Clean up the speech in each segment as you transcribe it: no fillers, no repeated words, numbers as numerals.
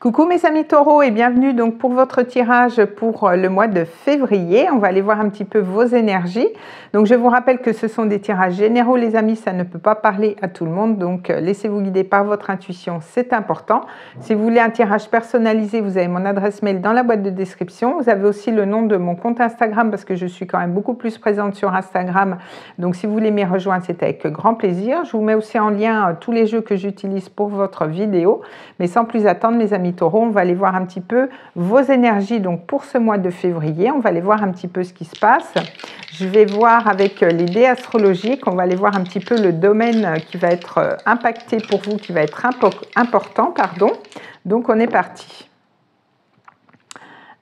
Coucou mes amis taureaux et bienvenue donc pour votre tirage pour le mois de février. On va aller voir un petit peu vos énergies. Donc je vous rappelle que ce sont des tirages généraux les amis, ça ne peut pas parler à tout le monde. Donc laissez-vous guider par votre intuition, c'est important. Si vous voulez un tirage personnalisé, vous avez mon adresse mail dans la boîte de description. Vous avez aussi le nom de mon compte Instagram parce que je suis quand même beaucoup plus présente sur Instagram. Donc si vous voulez m'y rejoindre, c'est avec grand plaisir. Je vous mets aussi en lien tous les jeux que j'utilise pour votre vidéo. Mais sans plus attendre mes amis taureaux, on va aller voir un petit peu vos énergies donc pour ce mois de février. On va aller voir un petit peu ce qui se passe. Je vais voir avec les dés astrologiques, on va aller voir un petit peu le domaine qui va être impacté pour vous, qui va être important, pardon. Donc on est parti.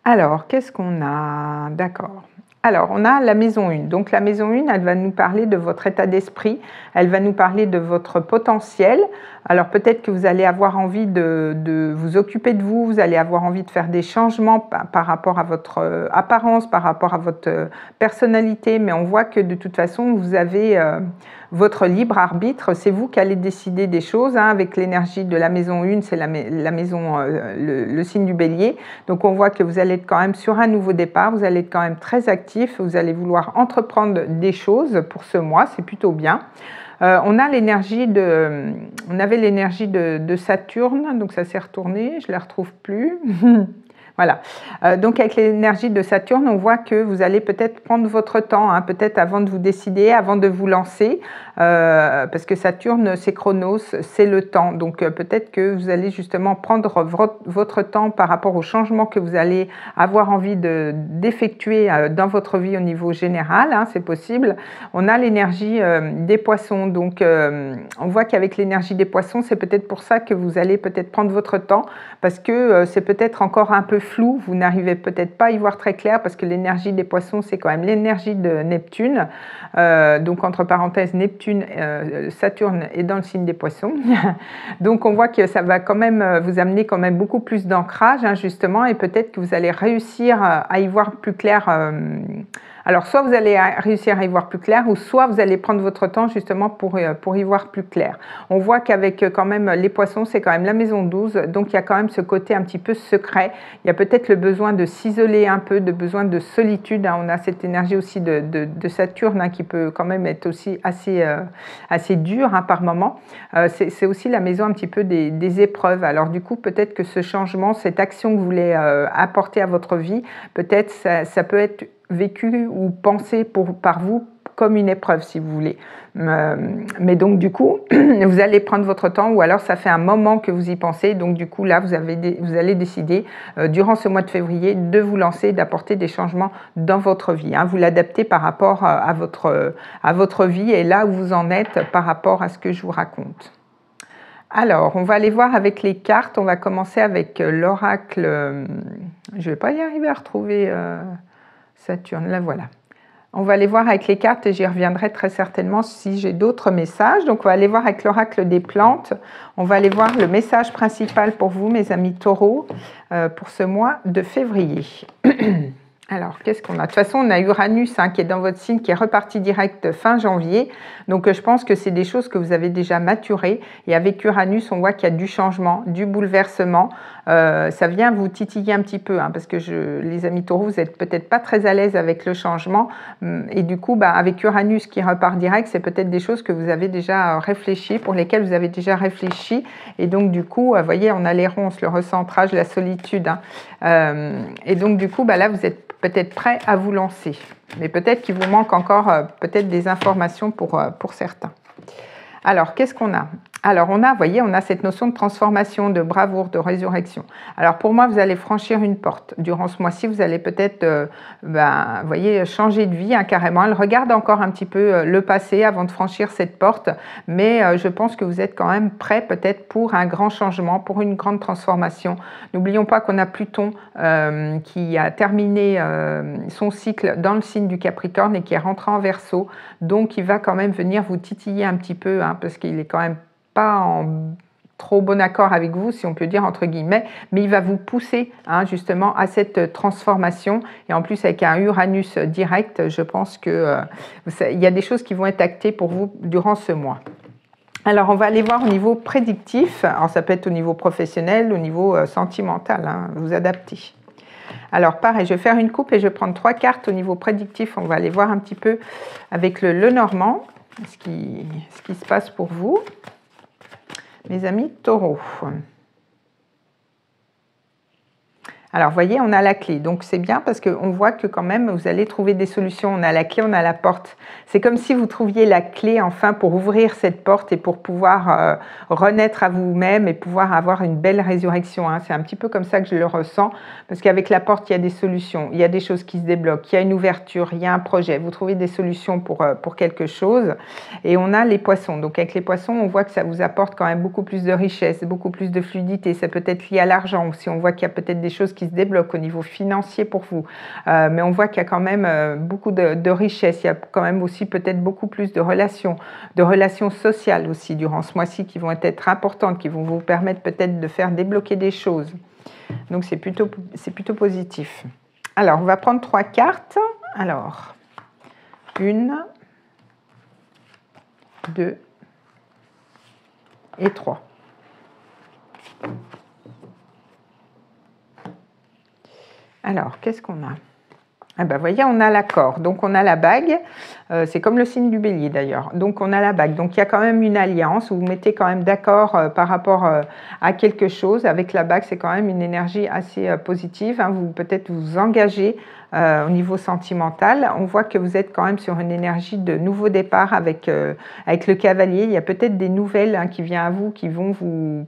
Alors, qu'est-ce qu'on a? D'accord. Alors, on a la maison 1. Donc, la maison 1, elle va nous parler de votre état d'esprit. Elle va nous parler de votre potentiel. Alors, peut-être que vous allez avoir envie de vous occuper de vous. Vous allez avoir envie de faire des changements par rapport à votre apparence, par rapport à votre personnalité. Mais on voit que de toute façon, vous avez votre libre arbitre. C'est vous qui allez décider des choses. Hein. Avec l'énergie de la maison 1, c'est la maison, le signe du bélier. Donc, on voit que vous allez être quand même sur un nouveau départ. Vous allez être quand même très actif. Vous allez vouloir entreprendre des choses pour ce mois, c'est plutôt bien. On avait l'énergie de Saturne, donc ça s'est retourné, je ne la retrouve plus. Voilà, donc avec l'énergie de Saturne, on voit que vous allez peut-être prendre votre temps, hein, peut-être avant de vous décider, avant de vous lancer, parce que Saturne, c'est Chronos, c'est le temps. Donc peut-être que vous allez justement prendre votre temps par rapport aux changements que vous allez avoir envie d'effectuer dans votre vie au niveau général, hein, c'est possible. On a l'énergie des poissons, donc on voit qu'avec l'énergie des poissons, c'est peut-être pour ça que vous allez peut-être prendre votre temps, parce que c'est peut-être encore un peu flou, vous n'arrivez peut-être pas à y voir très clair parce que l'énergie des poissons, c'est quand même l'énergie de Neptune. Donc, entre parenthèses, Neptune, Saturne est dans le signe des poissons. Donc, on voit que ça va quand même vous amener quand même beaucoup plus d'ancrage, hein, justement, et peut-être que vous allez réussir à y voir plus clair. Alors, soit vous allez réussir à y voir plus clair, ou soit vous allez prendre votre temps justement pour y voir plus clair. On voit qu'avec quand même les poissons, c'est quand même la maison 12, donc il y a quand même ce côté un petit peu secret. Il y a peut-être le besoin de s'isoler un peu, de besoin de solitude. Hein. On a cette énergie aussi de Saturne, hein, qui peut quand même être aussi assez dure, hein, par moment. C'est aussi la maison un petit peu des épreuves. Alors du coup, peut-être que ce changement, cette action que vous voulez apporter à votre vie, peut-être ça peut être vécu ou pensé par vous comme une épreuve, si vous voulez. Mais donc, du coup, vous allez prendre votre temps, ou alors ça fait un moment que vous y pensez. Donc, du coup, là, vous allez décider, durant ce mois de février, de vous lancer, d'apporter des changements dans votre vie. Hein. Vous l'adaptez par rapport à votre vie et là où vous en êtes par rapport à ce que je vous raconte. Alors, on va aller voir avec les cartes. On va commencer avec l'oracle. Je ne vais pas y arriver à retrouver Saturne. Là, voilà. On va aller voir avec les cartes et j'y reviendrai très certainement si j'ai d'autres messages. Donc, on va aller voir avec l'oracle des plantes. On va aller voir le message principal pour vous, mes amis taureaux, pour ce mois de février. Alors, qu'est-ce qu'on a? De toute façon, on a Uranus, hein, qui est dans votre signe, qui est reparti direct fin janvier. Donc, je pense que c'est des choses que vous avez déjà maturées. Et avec Uranus, on voit qu'il y a du changement, du bouleversement. Ça vient vous titiller un petit peu, hein, parce que les amis taureaux, vous n'êtes peut-être pas très à l'aise avec le changement. Et du coup, avec Uranus qui repart direct, c'est peut-être des choses que vous avez déjà réfléchi, pour lesquelles vous avez déjà réfléchi. Et donc, du coup, vous voyez, on a les ronces, le recentrage, la solitude. Hein. Et donc, du coup, là, vous êtes peut-être prêt à vous lancer. Mais peut-être qu'il vous manque encore peut-être des informations pour certains. Alors, qu'est-ce qu'on a? Alors, vous voyez, on a cette notion de transformation, de bravoure, de résurrection. Alors, pour moi, vous allez franchir une porte. Durant ce mois-ci, vous allez peut-être, vous voyez, changer de vie, hein, carrément. Elle regarde encore un petit peu le passé avant de franchir cette porte. Mais je pense que vous êtes quand même prêt peut-être pour un grand changement, pour une grande transformation. N'oublions pas qu'on a Pluton qui a terminé son cycle dans le signe du Capricorne et qui est rentré en Verseau. Donc, il va quand même venir vous titiller un petit peu, hein, parce qu'il est quand même pas en trop bon accord avec vous, si on peut dire entre guillemets, mais il va vous pousser, hein, justement à cette transformation. Et en plus, avec un Uranus direct, je pense qu'il y a des choses qui vont être actées pour vous durant ce mois. Alors, on va aller voir au niveau prédictif. Alors, ça peut être au niveau professionnel, au niveau sentimental, hein, vous adaptez. Alors, pareil, je vais faire une coupe et je vais prendre 3 cartes au niveau prédictif. On va aller voir un petit peu avec le Lenormand ce qui se passe pour vous, mes amis taureaux. Alors, vous voyez, on a la clé. Donc, c'est bien parce qu'on voit que quand même, vous allez trouver des solutions. On a la clé, on a la porte. C'est comme si vous trouviez la clé, enfin, pour ouvrir cette porte et pour pouvoir renaître à vous-même et pouvoir avoir une belle résurrection. Hein. C'est un petit peu comme ça que je le ressens. Parce qu'avec la porte, il y a des solutions. Il y a des choses qui se débloquent. Il y a une ouverture, il y a un projet. Vous trouvez des solutions pour quelque chose. Et on a les poissons. Donc, avec les poissons, on voit que ça vous apporte quand même beaucoup plus de richesse, beaucoup plus de fluidité. Ça peut être lié à l'argent aussi. On voit qu'il y a peut-être des choses qui se débloquent au niveau financier pour vous. Mais on voit qu'il y a quand même beaucoup de richesse. Il y a quand même aussi peut-être beaucoup plus de relations sociales aussi durant ce mois-ci qui vont être importantes, qui vont vous permettre peut-être de faire débloquer des choses. Donc, c'est plutôt positif. Alors, on va prendre 3 cartes. Alors, 1, 2 et 3. Alors, qu'est-ce qu'on a? Ah ben, voyez, on a l'accord. Donc, on a la bague. C'est comme le signe du bélier, d'ailleurs. Donc, on a la bague. Donc, il y a quand même une alliance. Vous vous mettez quand même d'accord par rapport à quelque chose. Avec la bague, c'est quand même une énergie assez positive. Hein. Vous peut-être vous engagez au niveau sentimental. On voit que vous êtes quand même sur une énergie de nouveau départ avec le cavalier. Il y a peut-être des nouvelles qui viennent à vous, qui vont vous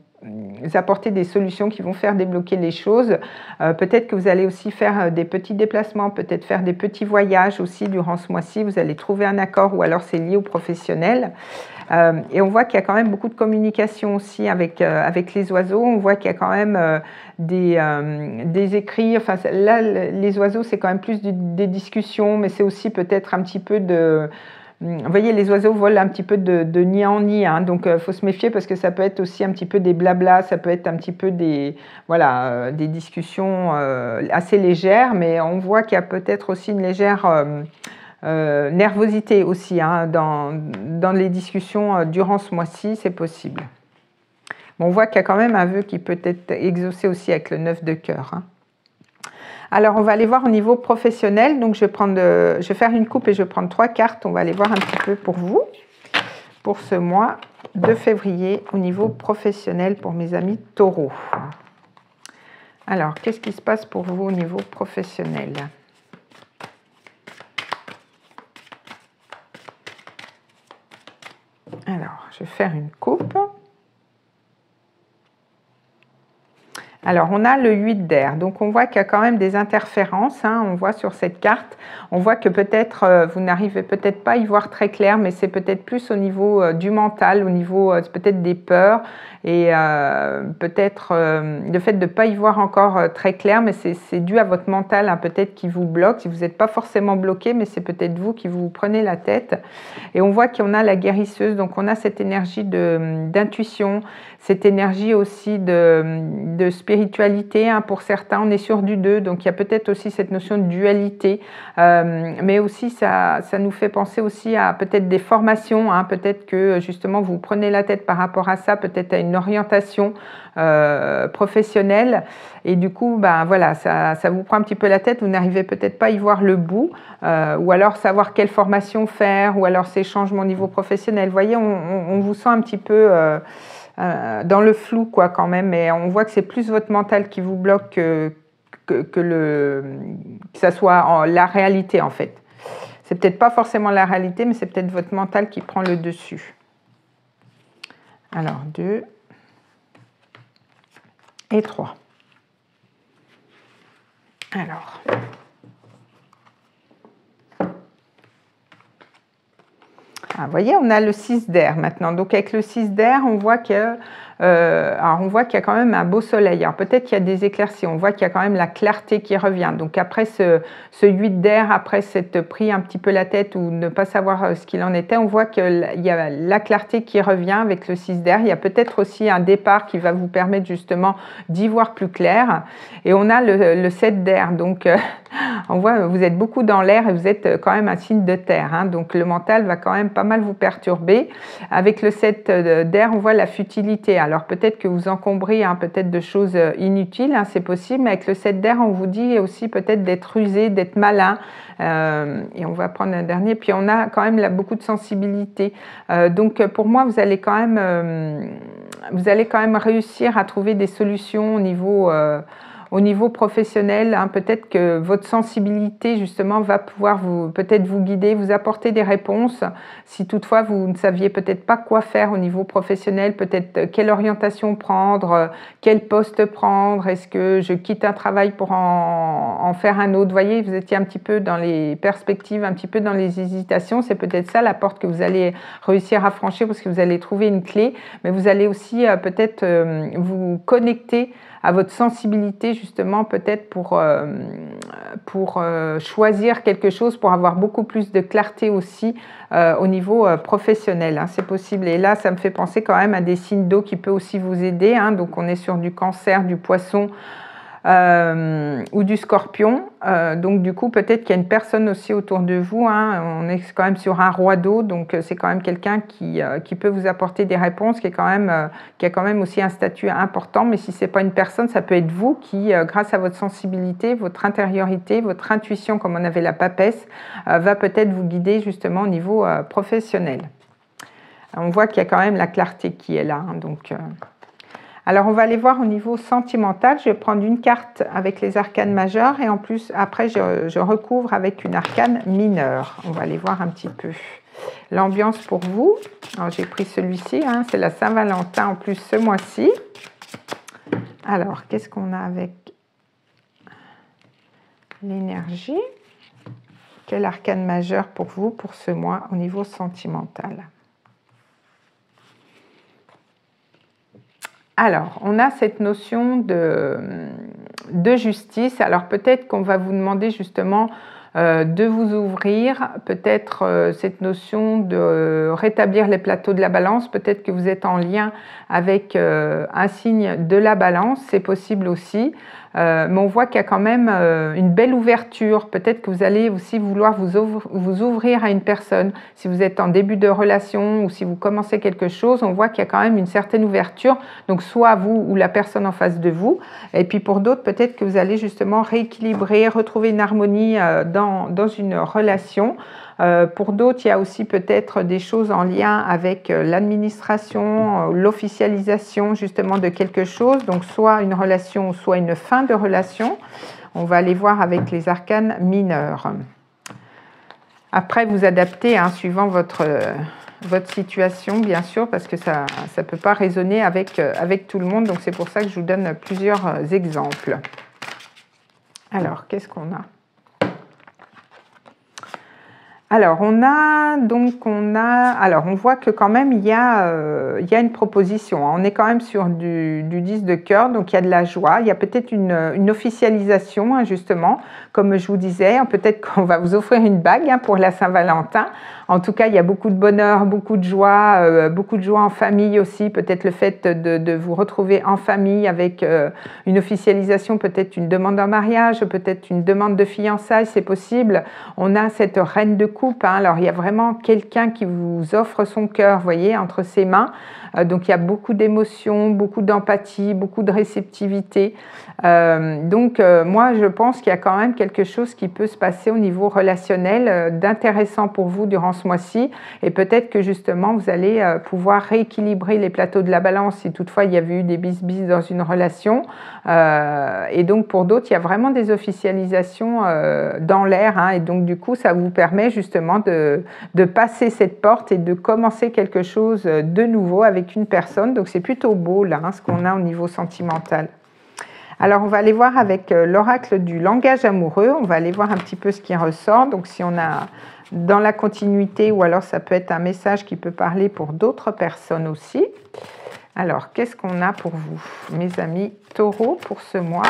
apporter des solutions qui vont faire débloquer les choses. Peut-être que vous allez aussi faire des petits déplacements, peut-être faire des petits voyages aussi durant ce mois-ci. Vous allez trouver un accord ou alors c'est lié au professionnel. Et on voit qu'il y a quand même beaucoup de communication aussi avec les oiseaux. On voit qu'il y a quand même des écrits. Enfin, là, les oiseaux, c'est quand même plus des discussions, mais c'est aussi peut-être un petit peu de... Vous voyez, les oiseaux volent un petit peu de nid en nid, hein, donc il faut se méfier parce que ça peut être aussi un petit peu des blablas, ça peut être un petit peu des discussions assez légères, mais on voit qu'il y a peut-être aussi une légère nervosité aussi hein, dans les discussions durant ce mois-ci, c'est possible. Bon, on voit qu'il y a quand même un vœu qui peut être exaucé aussi avec le 9 de cœur. Hein. Alors, on va aller voir au niveau professionnel. Donc, je vais faire une coupe et je vais prendre 3 cartes. On va aller voir un petit peu pour vous, pour ce mois de février, au niveau professionnel pour mes amis taureaux. Alors, qu'est-ce qui se passe pour vous au niveau professionnel? Alors, je vais faire une coupe. Alors, on a le 8 d'air, donc on voit qu'il y a quand même des interférences, hein, on voit sur cette carte, on voit que peut-être vous n'arrivez peut-être pas à y voir très clair, mais c'est peut-être plus au niveau du mental, au niveau peut-être des peurs, et peut-être le fait de ne pas y voir encore très clair, mais c'est dû à votre mental, hein, peut-être qui vous bloque, si vous n'êtes pas forcément bloqué, mais c'est peut-être vous qui vous prenez la tête. Et on voit qu'on a la guérisseuse, donc on a cette énergie d'intuition, cette énergie aussi de spiritualité, hein, pour certains, on est sur du 2, donc il y a peut-être aussi cette notion de dualité, mais aussi ça nous fait penser aussi à peut-être des formations, hein, peut-être que justement vous prenez la tête par rapport à ça, peut-être à une orientation professionnelle, et du coup, ben, voilà, ça vous prend un petit peu la tête, vous n'arrivez peut-être pas à y voir le bout, ou alors savoir quelle formation faire, ou alors ces changements au niveau professionnel. Vous voyez, on vous sent un petit peu... dans le flou quoi quand même, mais on voit que c'est plus votre mental qui vous bloque que ça soit la réalité en fait. C'est peut-être pas forcément la réalité, mais c'est peut-être votre mental qui prend le dessus. Alors 2 et 3. Alors... Ah, vous voyez, on a le 6 d'air maintenant. Donc, avec le 6 d'air, on voit qu'il y a quand même un beau soleil. Alors, peut-être qu'il y a des éclaircies. On voit qu'il y a quand même la clarté qui revient. Donc, après ce 8 d'air, après s'être pris un petit peu la tête ou ne pas savoir ce qu'il en était, on voit qu'il y a la clarté qui revient avec le 6 d'air. Il y a peut-être aussi un départ qui va vous permettre justement d'y voir plus clair. Et on a le 7 d'air. Donc, On voit, vous êtes beaucoup dans l'air et vous êtes quand même un signe de terre, hein, donc le mental va quand même pas mal vous perturber. Avec le 7 d'air, on voit la futilité. Alors peut-être que vous encombrez hein, peut-être de choses inutiles, hein, c'est possible, mais avec le 7 d'air, on vous dit aussi peut-être d'être rusé, d'être malin. Et on va prendre un dernier. Puis on a quand même là, beaucoup de sensibilité. Donc pour moi, vous allez quand même réussir à trouver des solutions au niveau professionnel, hein. Peut-être que votre sensibilité justement va pouvoir peut-être vous guider, vous apporter des réponses. Si toutefois vous ne saviez peut-être pas quoi faire au niveau professionnel, peut-être quelle orientation prendre, quel poste prendre, est-ce que je quitte un travail pour en faire un autre. Vous voyez, vous étiez un petit peu dans les perspectives, un petit peu dans les hésitations. C'est peut-être ça la porte que vous allez réussir à franchir parce que vous allez trouver une clé, mais vous allez aussi peut-être vous connecter à votre sensibilité justement peut-être pour choisir quelque chose, pour avoir beaucoup plus de clarté aussi au niveau professionnel, hein, c'est possible. Et là, ça me fait penser quand même à des signes d'eau qui peut aussi vous aider, hein. Donc on est sur du Cancer, du Poisson ou du Scorpion. Donc du coup, peut-être qu'il y a une personne aussi autour de vous, hein. On est quand même sur un roi d'eau, donc c'est quand même quelqu'un qui peut vous apporter des réponses, qui a quand même aussi un statut important. Mais si c'est pas une personne, ça peut être vous qui, grâce à votre sensibilité, votre intériorité, votre intuition, comme on avait la papesse, va peut-être vous guider justement au niveau professionnel. On voit qu'il y a quand même la clarté qui est là, hein, donc... Alors, on va aller voir au niveau sentimental. Je vais prendre une carte avec les arcanes majeures et en plus, après, je recouvre avec une arcane mineure. On va aller voir un petit peu l'ambiance pour vous. Alors, j'ai pris celui-ci, hein, c'est la Saint-Valentin en plus ce mois-ci. Alors, qu'est-ce qu'on a avec l'énergie? Quel arcane majeur pour vous pour ce mois au niveau sentimental? Alors, on a cette notion de justice. Alors, peut-être qu'on va vous demander justement de vous ouvrir, peut-être cette notion de rétablir les plateaux de la balance. Peut-être que vous êtes en lien avec un signe de la balance, c'est possible aussi. Mais on voit qu'il y a quand même une belle ouverture. Peut-être que vous allez aussi vouloir vous ouvrir à une personne. Si vous êtes en début de relation ou si vous commencez quelque chose, on voit qu'il y a quand même une certaine ouverture. Donc soit vous ou la personne en face de vous. Et puis pour d'autres, peut-être que vous allez justement rééquilibrer, retrouver une harmonie dans une relation. Pour d'autres, il y a aussi peut-être des choses en lien avec l'administration, l'officialisation justement de quelque chose, donc soit une relation, soit une fin de relation. On va aller voir avec les arcanes mineurs. Après, vous adaptez hein, suivant votre situation, bien sûr, parce que ça ne peut pas résonner avec tout le monde, donc c'est pour ça que je vous donne plusieurs exemples. Alors, qu'est-ce qu'on a ? Alors, on voit que quand même, il y a une proposition. On est quand même sur du 10 de cœur, donc il y a de la joie. Il y a peut-être une officialisation, hein, justement, comme je vous disais. Peut-être qu'on va vous offrir une bague hein, pour la Saint-Valentin. En tout cas, il y a beaucoup de bonheur, beaucoup de joie en famille aussi. Peut-être le fait de vous retrouver en famille avec une officialisation, peut-être une demande en mariage, peut-être une demande de fiançailles, c'est possible. On a cette reine de coupe, hein. Alors il y a vraiment quelqu'un qui vous offre son cœur, vous voyez, entre ses mains. Donc il y a beaucoup d'émotions, beaucoup d'empathie, beaucoup de réceptivité. Moi je pense qu'il y a quand même quelque chose qui peut se passer au niveau relationnel d'intéressant pour vous durant ce mois-ci, et peut-être que justement vous allez pouvoir rééquilibrer les plateaux de la balance si toutefois il y avait eu des bis-bis dans une relation. Et donc pour d'autres il y a vraiment des officialisations dans l'air, hein, et donc du coup ça vous permet justement de passer cette porte et de commencer quelque chose de nouveau avec une personne. Donc c'est plutôt beau là, hein, ce qu'on a au niveau sentimental. Alors on va aller voir avec l'oracle du langage amoureux, on va aller voir un petit peu ce qui ressort. Donc si on a dans la continuité, ou alors ça peut être un message qui peut parler pour d'autres personnes aussi. Alors qu'est-ce qu'on a pour vous, mes amis taureaux, pour ce mois?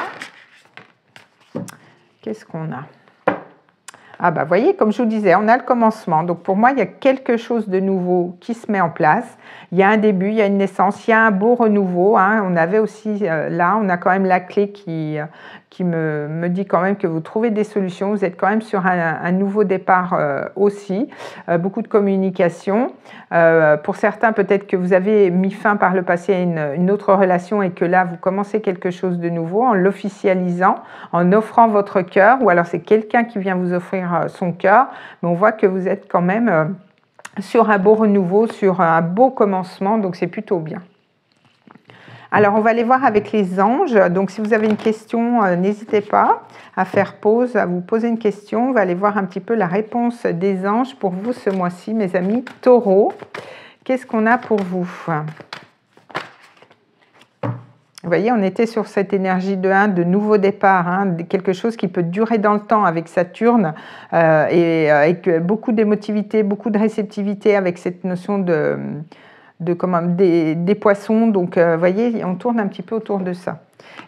Qu'est-ce qu'on a? Ah bah voyez, comme je vous disais, on a le commencement. Donc pour moi, il y a quelque chose de nouveau qui se met en place. Il y a un début, il y a une naissance, il y a un beau renouveau. Hein. On avait aussi là, on a quand même la clé qui me dit quand même que vous trouvez des solutions. Vous êtes quand même sur un nouveau départ aussi. Beaucoup de communication. Pour certains, peut-être que vous avez mis fin par le passé à une autre relation et que là, vous commencez quelque chose de nouveau en l'officialisant, en offrant votre cœur, ou alors c'est quelqu'un qui vient vous offrir son cœur, mais on voit que vous êtes quand même sur un beau renouveau, sur un beau commencement, donc c'est plutôt bien. Alors, on va aller voir avec les anges. Donc, si vous avez une question, n'hésitez pas à faire pause, à vous poser une question. On va aller voir un petit peu la réponse des anges pour vous ce mois-ci, mes amis taureaux. Qu'est-ce qu'on a pour vous ? Vous voyez, on était sur cette énergie de nouveau départ, hein, quelque chose qui peut durer dans le temps avec Saturne et avec beaucoup d'émotivité, beaucoup de réceptivité avec cette notion des poissons. Donc, vous voyez, on tourne un petit peu autour de ça.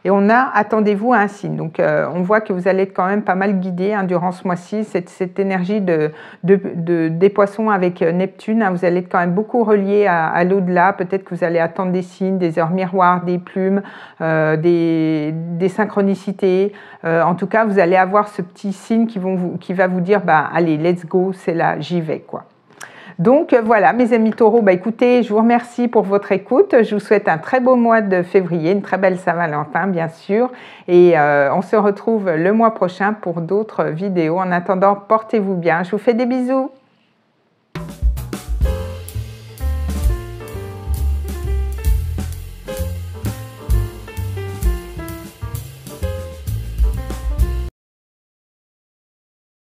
Et on a, attendez-vous à un signe. Donc, on voit que vous allez être quand même pas mal guidé hein, durant ce mois-ci. Cette énergie des poissons avec Neptune, hein, vous allez être quand même beaucoup relié à l'au-delà. Peut-être que vous allez attendre des signes, des heures miroirs, des plumes, des synchronicités. En tout cas, vous allez avoir ce petit signe qui va vous dire, bah, allez, let's go, c'est là, j'y vais, quoi. Donc voilà, mes amis taureaux, bah écoutez, je vous remercie pour votre écoute. Je vous souhaite un très beau mois de février, une très belle Saint-Valentin, bien sûr. Et on se retrouve le mois prochain pour d'autres vidéos. En attendant, portez-vous bien. Je vous fais des bisous.